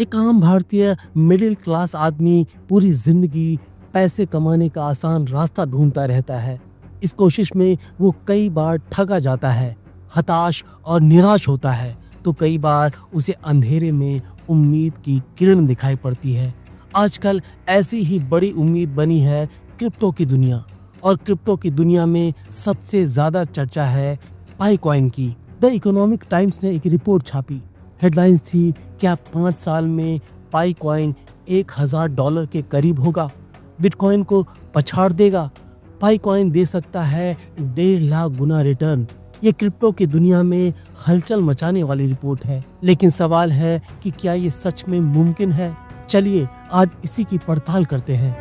एक आम भारतीय मिडिल क्लास आदमी पूरी जिंदगी पैसे कमाने का आसान रास्ता ढूंढता रहता है। इस कोशिश में वो कई बार ठगा जाता है, हताश और निराश होता है, तो कई बार उसे अंधेरे में उम्मीद की किरण दिखाई पड़ती है। आजकल ऐसी ही बड़ी उम्मीद बनी है क्रिप्टो की दुनिया, और क्रिप्टो की दुनिया में सबसे ज्यादा चर्चा है पाईकॉइन की। द इकोनॉमिक टाइम्स ने एक रिपोर्ट छापी। हेडलाइंस थी, क्या 5 साल में पाईकॉइन $1000 के करीब होगा, बिटकॉइन को पछाड़ देगा, पाईकॉइन दे सकता है 1.5 लाख गुना रिटर्न। ये क्रिप्टो की दुनिया में हलचल मचाने वाली रिपोर्ट है, लेकिन सवाल है कि क्या ये सच में मुमकिन है। चलिए आज इसी की पड़ताल करते हैं।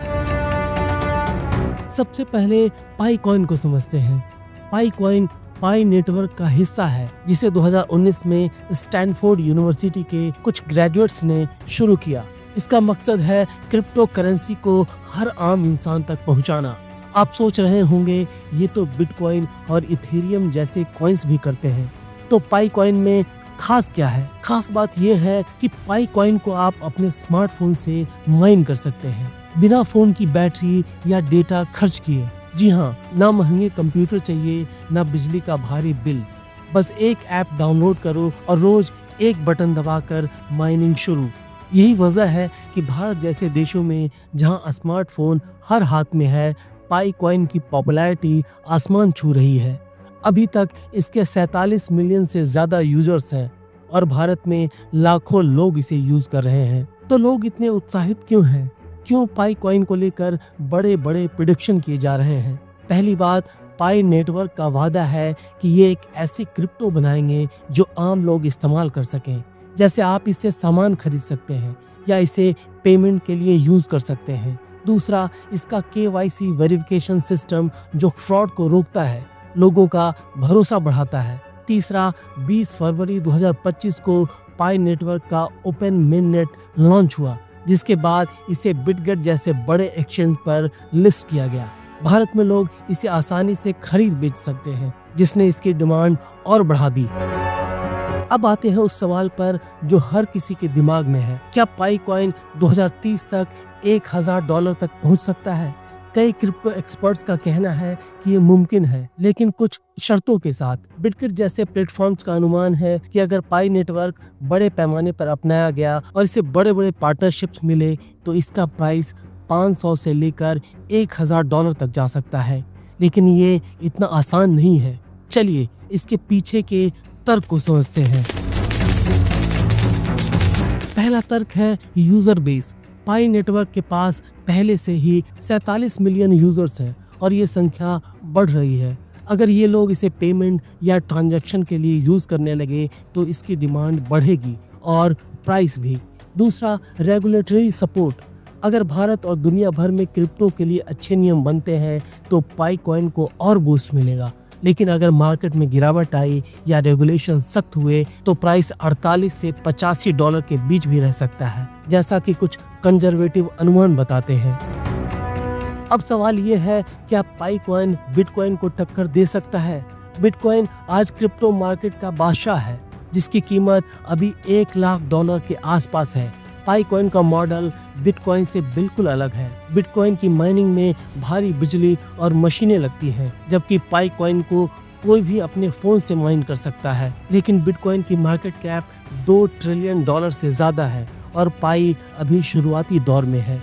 सबसे पहले पाईकॉइन को समझते हैं। पाईकॉइन पाई नेटवर्क का हिस्सा है, जिसे 2019 में स्टैनफोर्ड यूनिवर्सिटी के कुछ ग्रेजुएट्स ने शुरू किया। इसका मकसद है क्रिप्टो करेंसी को हर आम इंसान तक पहुंचाना। आप सोच रहे होंगे ये तो बिटकॉइन और इथेरियम जैसे कॉइन्स भी करते हैं, तो पाईकॉइन में खास क्या है? खास बात यह है कि पाईकॉइन को आप अपने स्मार्टफोन से माइन कर सकते हैं, बिना फोन की बैटरी या डेटा खर्च किए। जी हाँ, ना महंगे कंप्यूटर चाहिए, ना बिजली का भारी बिल। बस एक ऐप डाउनलोड करो और रोज एक बटन दबाकर माइनिंग शुरू। यही वजह है कि भारत जैसे देशों में जहां स्मार्टफोन हर हाथ में है, पाईकॉइन की पॉपुलैरिटी आसमान छू रही है। अभी तक इसके 47 मिलियन से ज्यादा यूजर्स हैं और भारत में लाखों लोग इसे यूज कर रहे हैं। तो लोग इतने उत्साहित क्यों हैं? क्यों पाईकॉइन को लेकर बड़े बड़े प्रेडिक्शन किए जा रहे हैं? पहली बात, पाई नेटवर्क का वादा है कि ये एक ऐसी क्रिप्टो बनाएंगे जो आम लोग इस्तेमाल कर सकें। जैसे आप इससे सामान खरीद सकते हैं या इसे पेमेंट के लिए यूज कर सकते हैं। दूसरा, इसका KYC वेरिफिकेशन सिस्टम जो फ्रॉड को रोकता है, लोगों का भरोसा बढ़ाता है। तीसरा, 20 फरवरी 2025 को पाई नेटवर्क का ओपन मेननेट लॉन्च हुआ, जिसके बाद इसे बिटगेट जैसे बड़े एक्सचेंज पर लिस्ट किया गया। भारत में लोग इसे आसानी से खरीद बेच सकते हैं, जिसने इसकी डिमांड और बढ़ा दी। अब आते हैं उस सवाल पर जो हर किसी के दिमाग में है, क्या पाईकॉइन 2030 तक $1000 तक पहुंच सकता है? कई क्रिप्टो एक्सपर्ट्स का कहना है कि ये मुमकिन है, लेकिन कुछ शर्तों के साथ। बिटगेट जैसे प्लेटफॉर्म्स का अनुमान है कि अगर पाई नेटवर्क बड़े पैमाने पर अपनाया गया और इसे बड़े बड़े पार्टनरशिप्स मिले, तो इसका प्राइस 500 से लेकर $1000 तक जा सकता है। लेकिन ये इतना आसान नहीं है। चलिए इसके पीछे के तर्क को समझते हैं। पहला तर्क है यूजर बेस। पाई नेटवर्क के पास पहले से ही 47 मिलियन यूजर्स हैं और ये संख्या बढ़ रही है। अगर ये लोग इसे पेमेंट या ट्रांजैक्शन के लिए यूज करने लगे तो इसकी डिमांड बढ़ेगी और प्राइस भी। दूसरा, रेगुलेटरी सपोर्ट। अगर भारत और दुनिया भर में क्रिप्टो के लिए अच्छे नियम बनते हैं तो पाईकॉइन को और बूस्ट मिलेगा। लेकिन अगर मार्केट में गिरावट आई या रेगुलेशन सख्त हुए तो प्राइस 48 से $85 के बीच भी रह सकता है, जैसा कि कुछ कंजर्वेटिव अनुमान बताते हैं। अब सवाल ये है, क्या पाईकॉइन बिटकॉइन को टक्कर दे सकता है? बिटकॉइन आज क्रिप्टो मार्केट का बादशाह है, जिसकी कीमत अभी $1 लाख के आसपास है। पाईकॉइन का मॉडल बिटकॉइन से बिल्कुल अलग है। बिटकॉइन की माइनिंग में भारी बिजली और मशीनें लगती हैं, जबकि पाईकॉइन को कोई भी अपने फोन से माइन कर सकता है। लेकिन बिटकॉइन की मार्केट कैप $2 ट्रिलियन से ज्यादा है और पाई अभी शुरुआती दौर में है।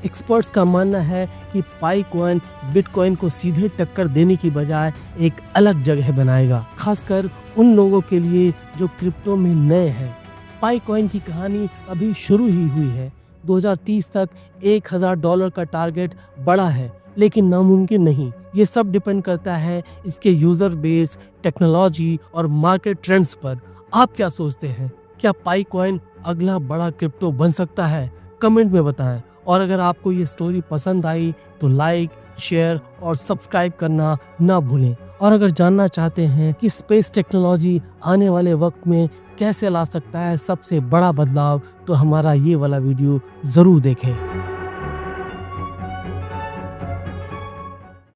एक्सपर्ट्स का मानना है कि पाईकॉइन बिटकॉइन को सीधे टक्कर देने की बजाय एक अलग जगह बनाएगा, खासकर उन लोगों के लिए जो क्रिप्टो में नए हैं। पाईकॉइन की कहानी अभी शुरू ही हुई है। 2030 तक $1000 का टारगेट बड़ा है, लेकिन नामुमकिन नहीं। ये सब डिपेंड करता है इसके यूजर बेस, टेक्नोलॉजी और मार्केट ट्रेंड्स पर। आप क्या सोचते हैं? क्या पाईकॉइन अगला बड़ा क्रिप्टो बन सकता है? कमेंट में बताएं। और अगर आपको ये स्टोरी पसंद आई तो लाइक, शेयर और सब्सक्राइब करना ना भूलें। और अगर जानना चाहते हैं कि स्पेस टेक्नोलॉजी आने वाले वक्त में कैसे ला सकता है सबसे बड़ा बदलाव, तो हमारा ये वाला वीडियो जरूर देखें।